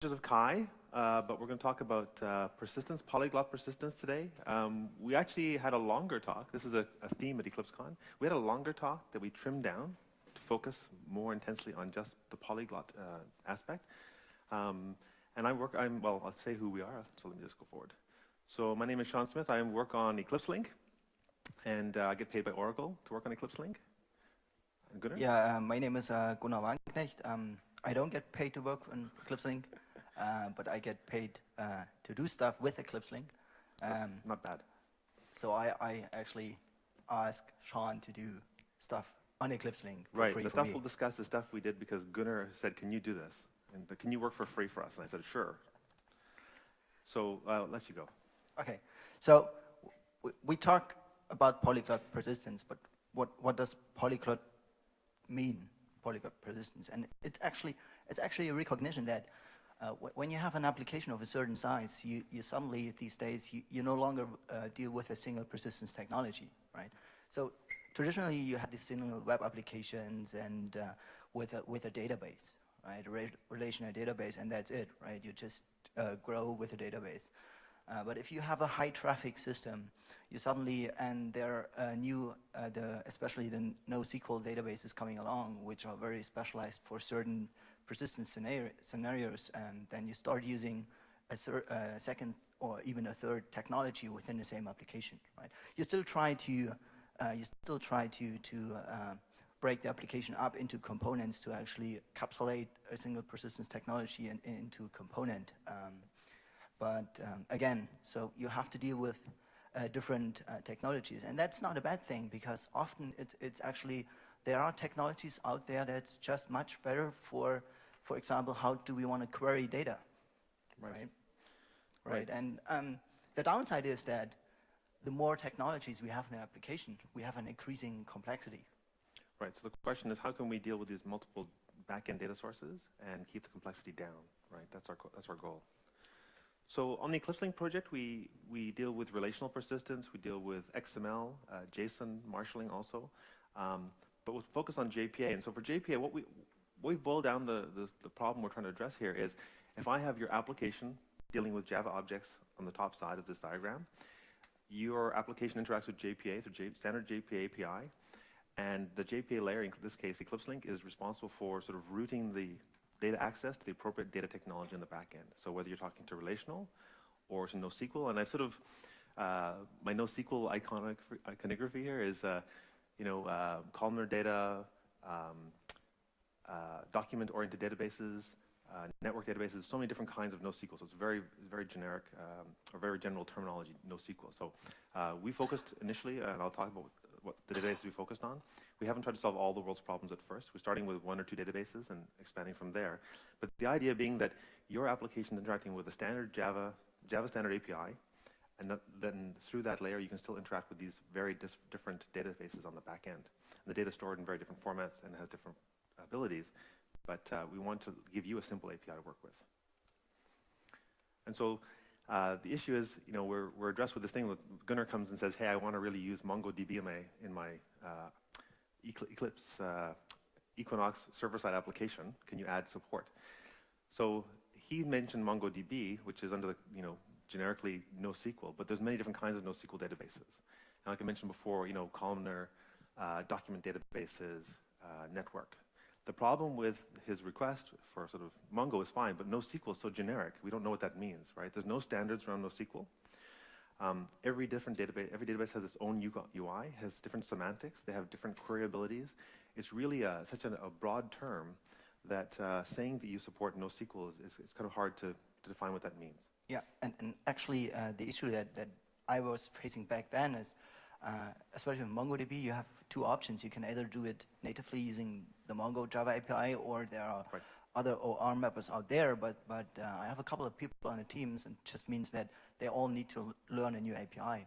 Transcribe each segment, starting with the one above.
Of Kai, but we're going to talk about persistence, polyglot persistence today. We actually had a longer talk. This is a theme at EclipseCon. We had a longer talk that we trimmed down to focus more intensely on just the polyglot aspect. And I'll say who we are, so let me just go forward. So my name is Shaun Smith. I work on EclipseLink, and I get paid by Oracle to work on EclipseLink. And Gunnar? Yeah, my name is Gunnar Wagenknecht. I don't get paid to work on EclipseLink, but I get paid to do stuff with EclipseLink. That's not bad. So I actually ask Shaun to do stuff on EclipseLink for right, free the for stuff me. we'll discuss is stuff we did because Gunnar said, can you do this? And can you work for free for us? And I said, sure. So I'll let you go. Okay, so we talk about polyglot persistence, but what does polyglot mean? Polyglot persistence, and it's actually a recognition that when you have an application of a certain size, you suddenly these days you no longer deal with a single persistence technology, right? So traditionally you had these single web applications and with a database, right? A relational database, and that's it, right? You just grow with a database. But if you have a high traffic system, you suddenly, and there are new, especially the NoSQL databases coming along, which are very specialized for certain persistence scenarios, and then you start using a second or even a third technology within the same application, right? You still try to break the application up into components to actually encapsulate a single persistence technology into a component. But again, so you have to deal with different technologies, and that's not a bad thing, because often it's actually, there are technologies out there that's just much better for example, how do we want to query data, right? And the downside is that the more technologies we have in an application, we have an increasing complexity. Right, so the question is, how can we deal with these multiple back-end data sources and keep the complexity down, right? That's our goal. So on the EclipseLink project, we deal with relational persistence, we deal with XML, JSON marshalling also, but we'll focus on JPA. And so for JPA, what we've boiled down the problem we're trying to address here is, if I have your application dealing with Java objects on the top side of this diagram, your application interacts with JPA through standard JPA API, and the JPA layer, in this case EclipseLink, is responsible for sort of routing the data access to the appropriate data technology in the back end. So whether you're talking to relational or to NoSQL, and I've sort of, my NoSQL iconography here is, columnar data, document-oriented databases, network databases, so many different kinds of NoSQL. So it's very, very generic, or very general terminology, NoSQL. So we focused initially, and I'll talk about what the databases we focused on. We haven't tried to solve all the world's problems at first. We're starting with 1 or 2 databases and expanding from there. But the idea being that your application is interacting with a standard Java standard API, and then through that layer you can still interact with these very different databases on the back end. And the data is stored in very different formats and has different abilities, but we want to give you a simple API to work with. And so the issue is, we're addressed with this thing. Gunnar comes and says, hey, I want to really use MongoDB in my Eclipse Equinox server-side application. Can you add support? So he mentioned MongoDB, which is under the, generically NoSQL, but there's many different kinds of NoSQL databases. And like I mentioned before, columnar, document databases, network. The problem with his request for sort of Mongo is fine, but NoSQL is so generic, we don't know what that means, right? There's no standards around NoSQL. Every database has its own UI, has different semantics, they have different query abilities. It's really such a broad term that saying that you support NoSQL is kind of hard to define what that means. Yeah, and actually the issue that I was facing back then is, especially with MongoDB, you have 2 options. You can either do it natively using the Mongo Java API, or there are other OR mappers out there, but I have a couple of people on the teams, and it just means that they all need to learn a new API.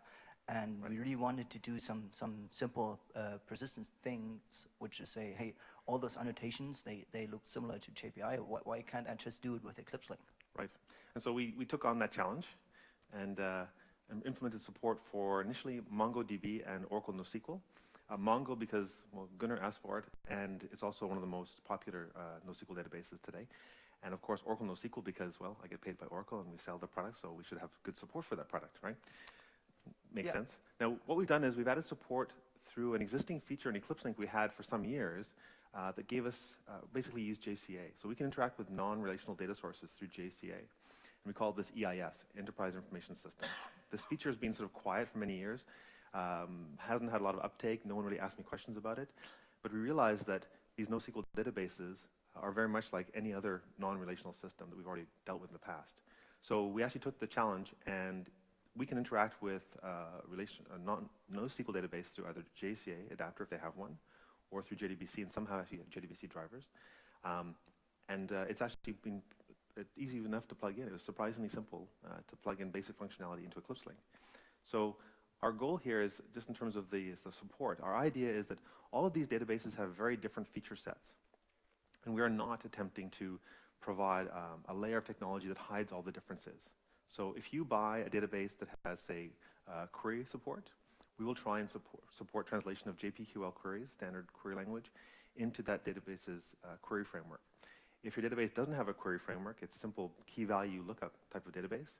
And we really wanted to do some simple persistence things, which is say, hey, all those annotations, they look similar to JPI. Why can't I just do it with EclipseLink? Right. And so we took on that challenge and implemented support for initially MongoDB and Oracle NoSQL. Mongo because, well, Gunnar asked for it, and it's also one of the most popular NoSQL databases today. And of course, Oracle NoSQL because, well, I get paid by Oracle and we sell the product, so we should have good support for that product, right? Makes sense. Now, what we've done is we've added support through an existing feature in EclipseLink we had for some years that gave us, basically use JCA. So we can interact with non-relational data sources through JCA. And we call this EIS, Enterprise Information System. This feature has been sort of quiet for many years, hasn't had a lot of uptake, no one really asked me questions about it. But we realized that these NoSQL databases are very much like any other non-relational system that we've already dealt with in the past. So we actually took the challenge, and we can interact with a NoSQL database through either JCA adapter if they have one, or through JDBC, and somehow actually JDBC drivers. It's actually been easy enough to plug in. It was surprisingly simple to plug in basic functionality into EclipseLink. So our goal here is, just in terms of the support, our idea is that all of these databases have very different feature sets. And we are not attempting to provide a layer of technology that hides all the differences. So if you buy a database that has, say, query support, we will try and support translation of JPQL queries, standard query language, into that database's query framework. If your database doesn't have a query framework, it's simple key value lookup type of database,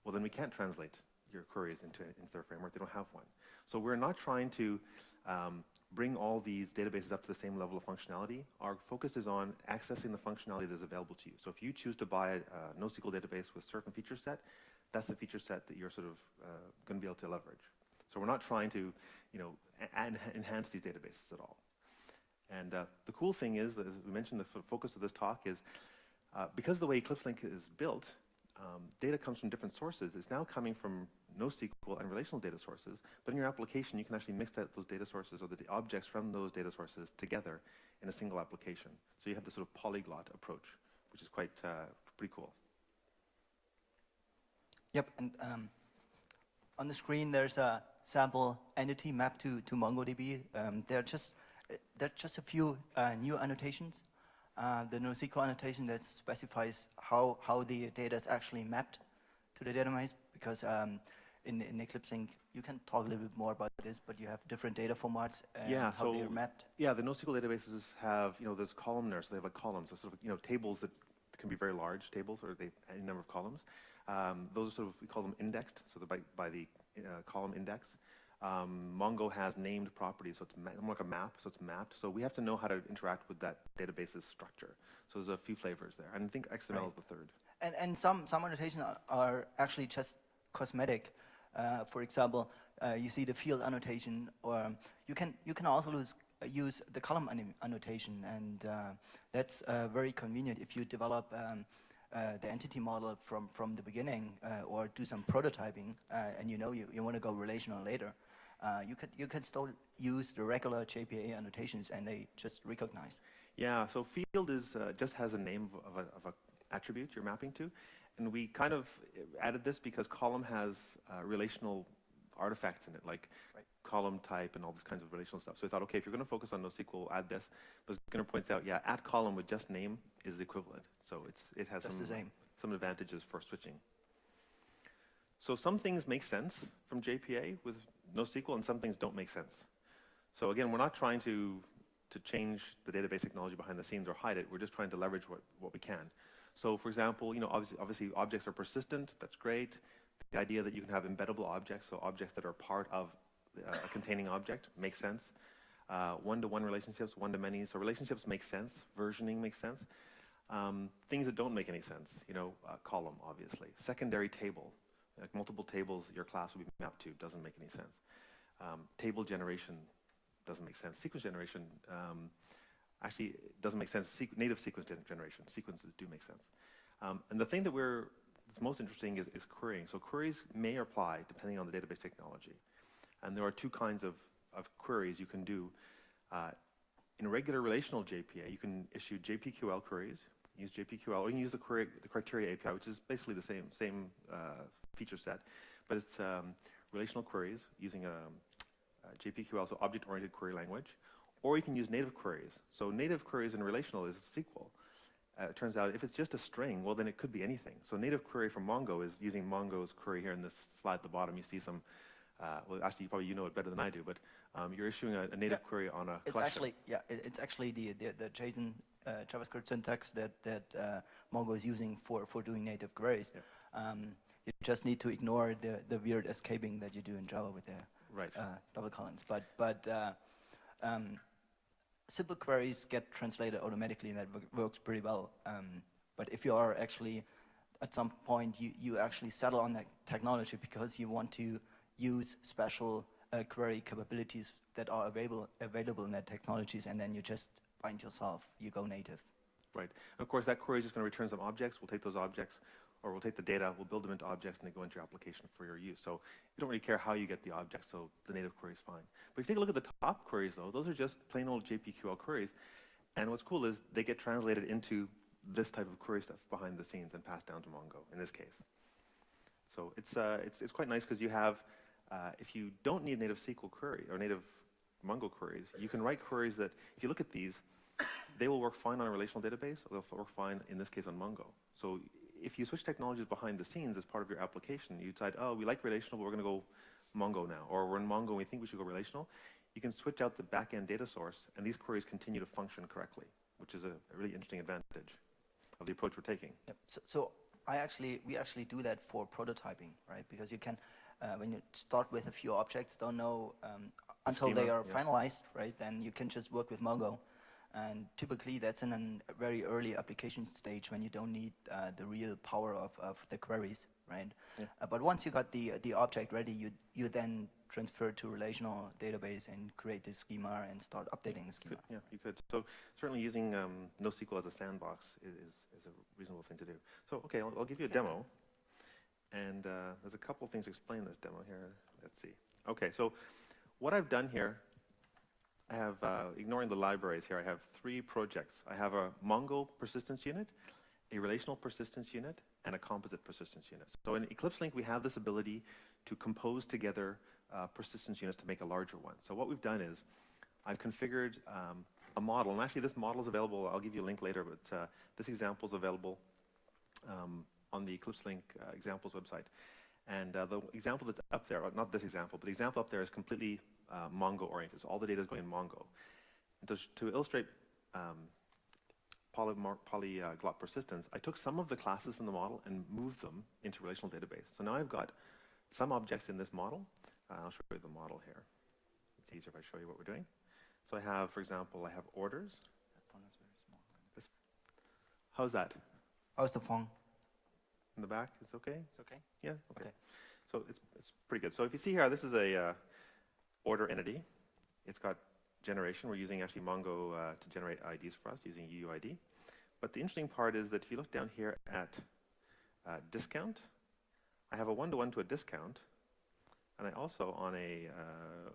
well then we can't translate your queries into their framework. They don't have one. So we're not trying to bring all these databases up to the same level of functionality. Our focus is on accessing the functionality that's available to you. So if you choose to buy a NoSQL database with a certain feature set, that's the feature set that you're sort of going to be able to leverage. So we're not trying to, enhance these databases at all. And the cool thing is, that, as we mentioned, the focus of this talk is, because the way EclipseLink is built, data comes from different sources. It's now coming from NoSQL and relational data sources, but in your application, you can actually mix those data sources or the objects from those data sources together in a single application. So you have this sort of polyglot approach, which is quite pretty cool. Yep, and on the screen there's a sample entity mapped to MongoDB. There are just a few new annotations. The NoSQL annotation that specifies how the data is actually mapped to the database, because in EclipseLink, you can talk a little bit more about this, but you have different data formats and how they are mapped. Yeah, the NoSQL databases have, there's columnar, so they have like columns, so sort of, tables that can be very large tables, or they any number of columns. Those are sort of, we call them indexed, so they're by the column index. Mongo has named properties, so it's more like a map, so it's mapped. So we have to know how to interact with that database's structure. So there's a few flavors there. And I think XML is the third. And some annotations are actually just cosmetic. For example, you see the field annotation, or you can also use the column annotation, and that's very convenient if you develop the entity model from the beginning, or do some prototyping, and you want to go relational later. You can still use the regular JPA annotations, and they just recognize. Yeah, so field is just has a name of an attribute you're mapping to, and we kind of added this because column has relational artifacts in it, like column type and all this kinds of relational stuff. So we thought, okay, if you're going to focus on NoSQL, add this. But Gunnar points out, yeah, at column with just name is equivalent. So it has some advantages for switching. So some things make sense from JPA with NoSQL, and some things don't make sense. So again, we're not trying to change the database technology behind the scenes or hide it. We're just trying to leverage what we can. So for example, obviously objects are persistent. That's great. The idea that you can have embeddable objects, so objects that are part of a containing object, makes sense. One-to-one relationships, one-to-many. So relationships make sense. Versioning makes sense. Things that don't make any sense, column, obviously. Secondary table, like multiple tables your class will be mapped to, doesn't make any sense. Table generation doesn't make sense. Sequence generation actually doesn't make sense. Native sequence generation, sequences do make sense. And the thing that's most interesting is querying. So queries may apply depending on the database technology. And there are two kinds of queries you can do. In regular relational JPA, you can issue JPQL queries, use JPQL, or you can use the criteria API, which is basically the same feature set, but it's relational queries using a JPQL, so object-oriented query language, or you can use native queries. So native queries in relational is SQL. It turns out if it's just a string, well, then it could be anything. So native query from Mongo is using Mongo's query here in this slide at the bottom. You see some, well, actually, you know it better than I do, but you're issuing a native query on a collection. It's actually the JSON JavaScript syntax that Mongo is using for doing native queries. Yeah. You just need to ignore the weird escaping that you do in Java with the Right. double colons. But simple queries get translated automatically, and that works pretty well. But if you are actually, at some point, you actually settle on that technology because you want to use special query capabilities that are available in that technologies, and then you just bind yourself, you go native. Right. And of course, that query is just going to return some objects. We'll take those objects, or we'll take the data, we'll build them into objects, and they go into your application for your use. So you don't really care how you get the objects, so the native query is fine. But if you take a look at the top queries, though, those are just plain old JPQL queries. And what's cool is they get translated into this type of query stuff behind the scenes and passed down to Mongo, in this case. So it's quite nice because you have, if you don't need native SQL query or native Mongo queries, you can write queries that, if you look at these, they will work fine on a relational database, or they'll work fine, in this case, on Mongo. So if you switch technologies behind the scenes as part of your application, you decide, oh, we like relational, but we're going to go Mongo now, or we're in Mongo and we think we should go relational, you can switch out the back-end data source, and these queries continue to function correctly, which is a really interesting advantage of the approach we're taking. Yep. So we actually do that for prototyping, right? Because you can, when you start with a few objects, don't know until they are finalized, right? Then you can just work with Mongo. And typically that's in a very early application stage when you don't need the real power of the queries, right? Yeah. But once you got the object ready, you then transfer to relational database and create the schema and start updating the schema. Yeah, you could. So certainly using NoSQL as a sandbox is a reasonable thing to do. So okay, I'll give you a demo. And there's a couple things to explain this demo here. Let's see. Okay, so what I've done here, I have, ignoring the libraries here, I have 3 projects. I have a Mongo persistence unit, a relational persistence unit, and a composite persistence unit. So in EclipseLink, we have this ability to compose together persistence units to make a larger one. So what we've done is I've configured a model, and actually this model is available, I'll give you a link later, but this example is available on the EclipseLink examples website. And the example that's up there, not this example, but the example up there is completely Mongo oriented. So all the data is going in Mongo. And to illustrate Polyglot Persistence, I took some of the classes from the model and moved them into relational database. So now I've got some objects in this model. I'll show you the model here. It's easier if I show you what we're doing. So I have, for example, I have orders. That font is very small. How's that? How's the font? In the back, it's okay? It's okay? Yeah, okay. So it's pretty good. So if you see here, this is a order entity. It's got generation. We're using actually Mongo to generate IDs for us using UUID. But the interesting part is that if you look down here at discount, I have a one-to-one to a discount. And I also on a,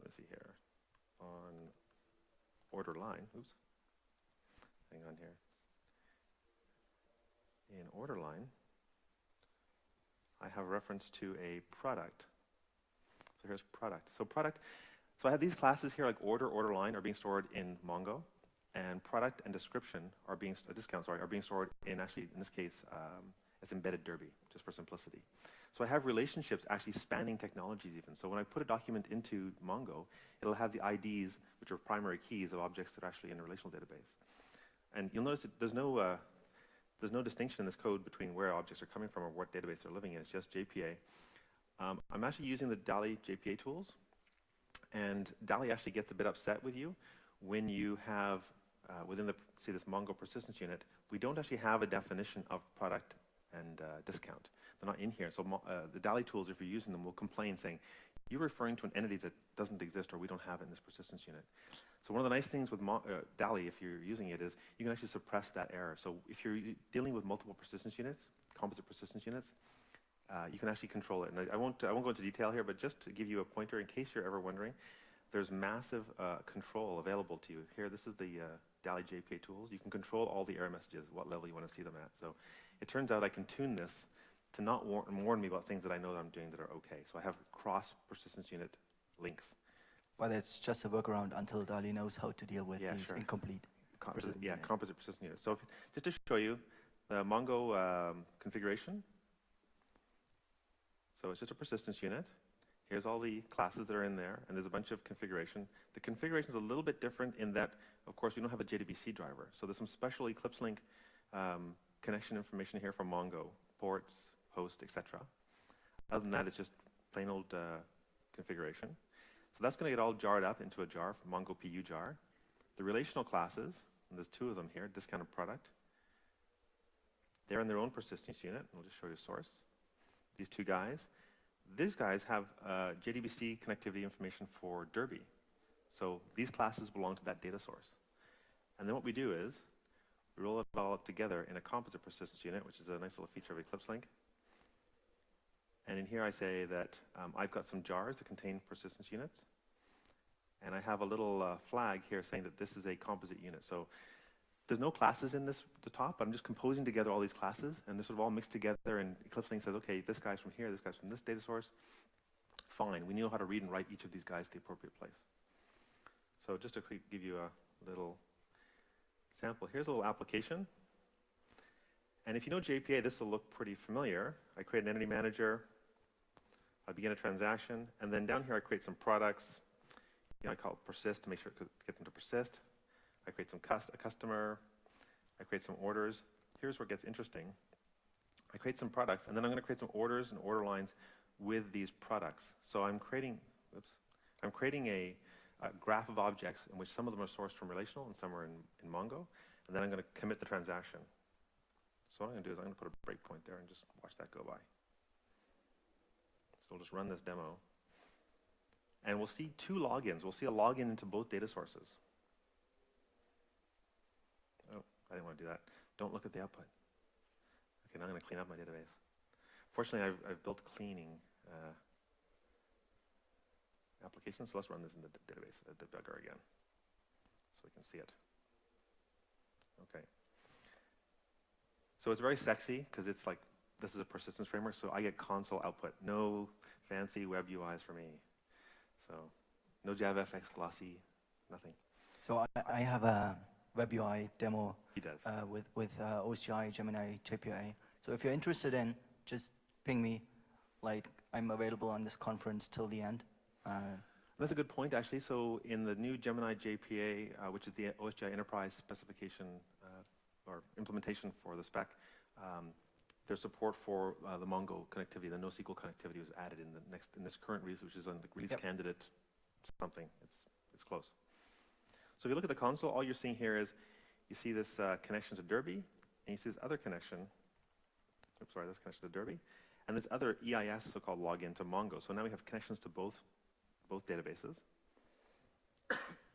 let's see here, on order line, oops, hang on here. In order line, I have reference to a product. So here's product. So product, so I have these classes here like order, order line are being stored in Mongo, and product and description are being, discount, sorry, are being stored in actually, in this case, as embedded Derby, just for simplicity. So I have relationships actually spanning technologies even. So when I put a document into Mongo, it'll have the IDs, which are primary keys of objects that are actually in a relational database. And you'll notice that there's no distinction in this code between where objects are coming from or what database they're living in. It's just JPA. I'm actually using the Dolly JPA tools, and Dolly actually gets a bit upset with you when you have, within the, see this Mongo persistence unit, we don't actually have a definition of product and discount. They're not in here. So the Dolly tools, if you're using them, will complain saying, you're referring to an entity that doesn't exist or we don't have it in this persistence unit. So one of the nice things with Dolly, if you're using it, is you can actually suppress that error. So if you're dealing with multiple persistence units, composite persistence units, you can actually control it. And I won't go into detail here, but just to give you a pointer, in case you're ever wondering, there's massive control available to you. Here, this is the Dolly JPA tools. You can control all the error messages, what level you want to see them at. So it turns out I can tune this to not warn me about things that I know that I'm doing that are okay. So I have cross persistence unit links. But it's just a workaround until Dolly knows how to deal with these incomplete persistence units. Composite persistence units. So just to show you the Mongo configuration. So it's just a persistence unit. Here's all the classes that are in there, and there's a bunch of configuration. The configuration is a little bit different in that, of course, we don't have a JDBC driver. So there's some special EclipseLink connection information here from Mongo, ports, host, etc. Other than that, it's just plain old configuration. So that's going to get all jarred up into a jar, Mongo PU jar. The relational classes, and there's two of them here, discounted product. They're in their own persistence unit. I'll just show you a source. These two guys. These guys have JDBC connectivity information for Derby. So these classes belong to that data source. And then what we do is, we roll it all up together in a composite persistence unit, which is a nice little feature of EclipseLink. And in here I say that I've got some jars that contain persistence units. And I have a little flag here saying that this is a composite unit. So there's no classes in the top, but I'm just composing together all these classes, and they're sort of all mixed together, and EclipseLink says, okay, this guy's from here, this guy's from this data source. Fine, we know how to read and write each of these guys to the appropriate place. So just to give you a little sample, here's a little application. And if you know JPA, this will look pretty familiar. I create an entity manager, I begin a transaction, and then down here I create some products. I call it persist to make sure to get them to persist. I create a customer, I create some orders. Here's where it gets interesting. I create some products, and then I'm going to create some orders and order lines with these products. So I'm creating a graph of objects in which some of them are sourced from relational and some are in Mongo, and then I'm going to commit the transaction. So what I'm going to do is I'm going to put a breakpoint there and just watch that go by. So we'll just run this demo. And we'll see two logins. We'll see a login into both data sources. Oh, I didn't want to do that. Don't look at the output. Okay, now I'm going to clean up my database. Fortunately, I've built cleaning applications, so let's run this in the database debugger again so we can see it. Okay. So it's very sexy because it's like, this is a persistence framework, so I get console output. No fancy web UIs for me. So no JavaFX glossy, nothing. So I have a web UI demo. He does. With OCI, Gemini, JPA. So if you're interested in, just ping me. Like, I'm available on this conference till the end. That's a good point, actually. So in the new Gemini JPA, which is the OSGI Enterprise specification or implementation for the spec, there's support for the Mongo connectivity. The NoSQL connectivity was added in this current release, which is on the release candidate something. It's close. So if you look at the console, all you're seeing here is you see this connection to Derby, and you see this other connection. Oops, sorry, this connection to Derby, and this other EIS, so-called login to Mongo. So now we have connections to both databases.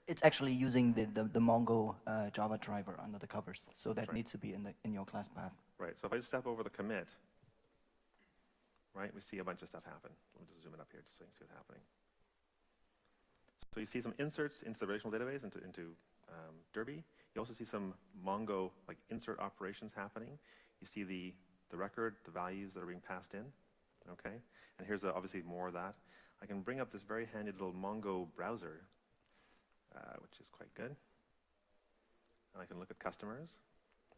It's actually using the Mongo Java driver under the covers, so that needs to be in your class path. Right. So if I just step over the commit, right, we see a bunch of stuff happen. Let me just zoom it up here just so you can see what's happening. So you see some inserts into the relational database, into Derby. You also see some Mongo like insert operations happening. You see the record, the values that are being passed in. Okay. And here's obviously more of that. I can bring up this very handy little Mongo browser, which is quite good. And I can look at customers.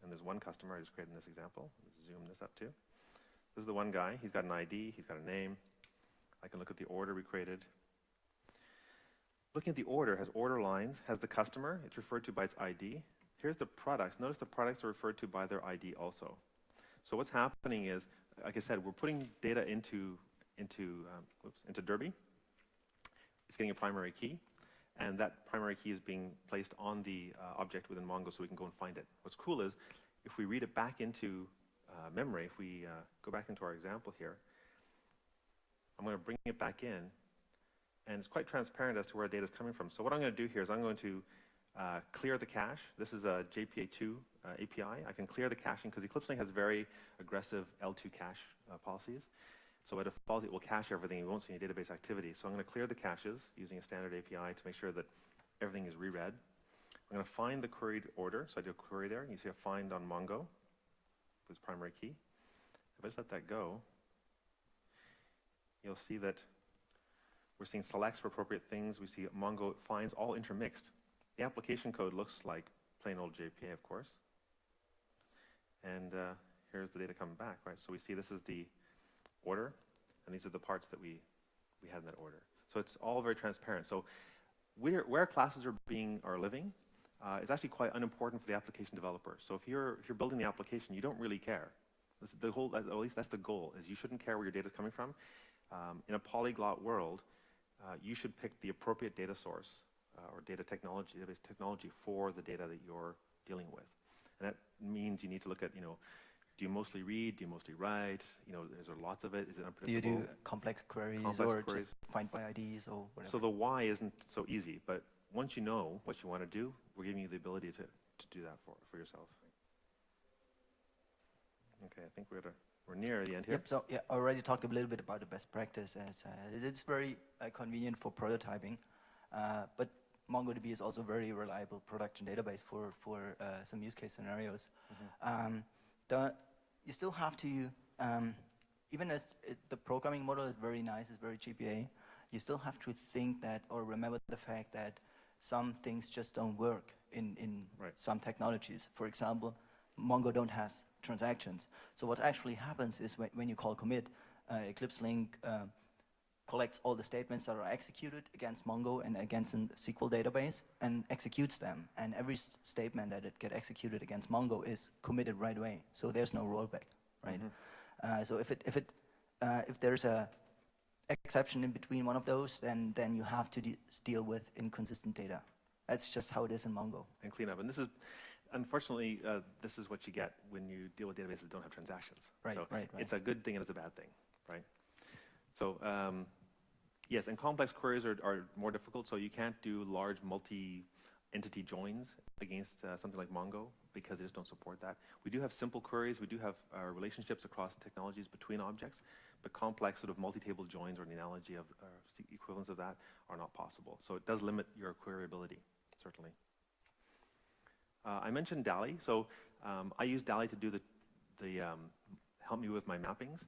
And there's one customer I just created in this example. Let's zoom this up too. This is the one guy. He's got an ID. He's got a name. I can look at the order we created. Looking at the order, has order lines, has the customer. It's referred to by its ID. Here's the products. Notice the products are referred to by their ID also. So what's happening is, like I said, we're putting data into Derby. It's getting a primary key. And that primary key is being placed on the object within Mongo so we can go and find it. What's cool is, if we read it back into memory, if we go back into our example here, I'm going to bring it back in, and it's quite transparent as to where data is coming from. So what I'm going to do here is I'm going to clear the cache. This is a JPA2 API. I can clear the caching because EclipseLink has very aggressive L2 cache policies. So by default, it will cache everything. You won't see any database activity. So I'm going to clear the caches using a standard API to make sure that everything is reread. I'm going to find the queried order. So I do a query there. You see a find on Mongo with its primary key. If I just let that go, you'll see that we're seeing selects for appropriate things. We see Mongo finds all intermixed. The application code looks like plain old JPA, of course. And here's the data coming back, right? So we see this is the order, and these are the parts that we we had in that order. So it's all very transparent. So where classes are living is actually quite unimportant for the application developer. So if you're building the application, you don't really care. This is the whole, at least that's the goal, is you shouldn't care where your data is coming from. In a polyglot world, you should pick the appropriate data source or database technology for the data that you're dealing with. And that means you need to look at, do you mostly read? Do you mostly write? Is there lots of it? Is it unpredictable? Do you do complex queries just find by IDs or whatever? So the why isn't so easy, but once you know what you want to do, we're giving you the ability to do that for yourself. Okay, I think we're near the end here. Yep, so yeah, I already talked a little bit about the best practice as it's very convenient for prototyping, but MongoDB is also a very reliable production database for some use case scenarios. You still have to, even as the programming model is very nice, it's very GPA, you still have to think that or remember the fact that some things just don't work in some technologies. For example, Mongo don't has transactions. So what actually happens is when you call commit, EclipseLink collects all the statements that are executed against Mongo and against a SQL database and executes them. And every statement that it gets executed against Mongo is committed right away. So there's no rollback, right? So if there's a exception in between one of those, then you have to deal with inconsistent data. That's just how it is in Mongo. And clean up. And this is, unfortunately, this is what you get when you deal with databases that don't have transactions. Right, so right. It's a good thing and it's a bad thing, right? So yes, and complex queries are more difficult. So you can't do large multi-entity joins against something like Mongo because they just don't support that. We do have simple queries. We do have relationships across technologies between objects, but complex sort of multi-table joins or the analogy of equivalents of that are not possible. So it does limit your queryability, certainly. I mentioned Dolly. So I use Dolly to do help me with my mappings.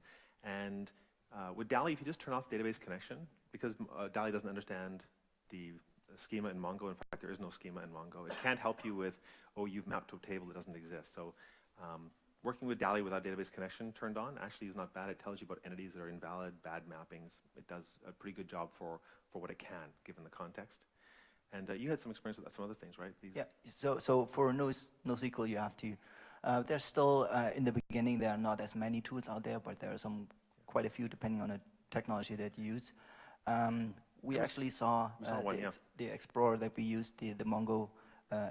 And with Dolly, if you just turn off database connection, because Dolly doesn't understand the schema in Mongo. In fact, there is no schema in Mongo. It can't help you with, you've mapped to a table that doesn't exist. So working with Dolly without database connection turned on actually is not bad. It tells you about entities that are invalid, bad mappings. It does a pretty good job for what it can, given the context. And you had some experience with some other things, right? Yeah, so for NoSQL, you have to, there's still, in the beginning, there are not as many tools out there, but there are quite a few depending on the technology that you use. We actually saw the Explorer that we used, the Mongo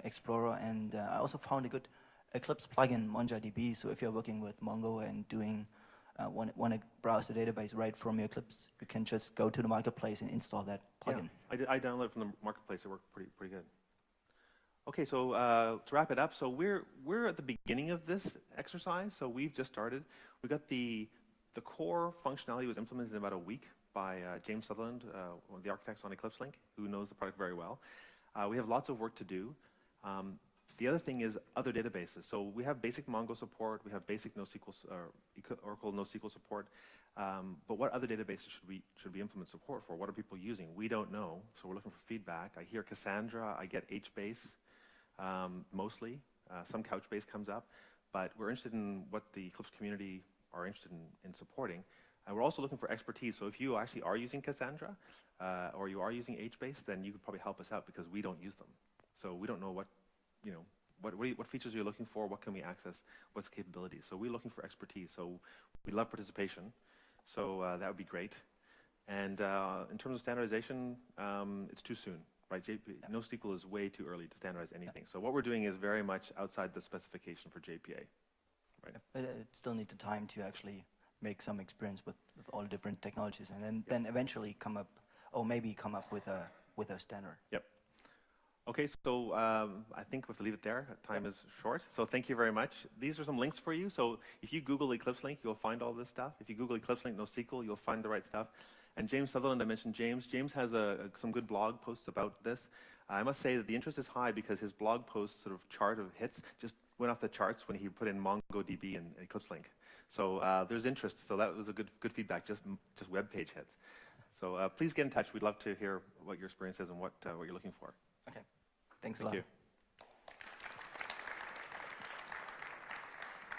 Explorer, and I also found a good Eclipse plugin, MongoDB. So if you're working with Mongo and want to browse the database right from your Eclipse, you can just go to the marketplace and install that plugin. Yeah, I downloaded it from the marketplace. It worked pretty good. Okay, so to wrap it up, so we're at the beginning of this exercise. So we've just started. We got the core functionality was implemented in about a week by James Sutherland, one of the architects on EclipseLink, who knows the product very well. We have lots of work to do. The other thing is other databases. So we have basic Mongo support. We have basic NoSQL, Oracle NoSQL support. But what other databases should we implement support for? What are people using? We don't know. So we're looking for feedback. I hear Cassandra. I get HBase mostly. Some Couchbase comes up. But we're interested in what the Eclipse community are interested in supporting. And we're also looking for expertise. So if you actually are using Cassandra or you are using HBase, then you could probably help us out because we don't use them. So we don't know what features are you looking for? What can we access? What's the capability? So we're looking for expertise. So we love participation. So that would be great. And in terms of standardization, it's too soon, right? NoSQL is way too early to standardize anything. So what we're doing is very much outside the specification for JPA. Right. It still needs the time to actually make some experience with all the different technologies, and then eventually come up with a standard. Yep. Okay, so I think we have to leave it there. Time is short, so thank you very much. These are some links for you. So if you Google EclipseLink, you'll find all this stuff. If you Google EclipseLink NoSQL, you'll find the right stuff. And James Sutherland, I mentioned James. James has some good blog posts about this. I must say that the interest is high because his blog post sort of chart of hits just went off the charts when he put in MongoDB and EclipseLink. So there's interest. So that was a good feedback, just web page hits. So please get in touch. We'd love to hear what your experience is and what you're looking for. Okay. Thanks a lot. Thank you.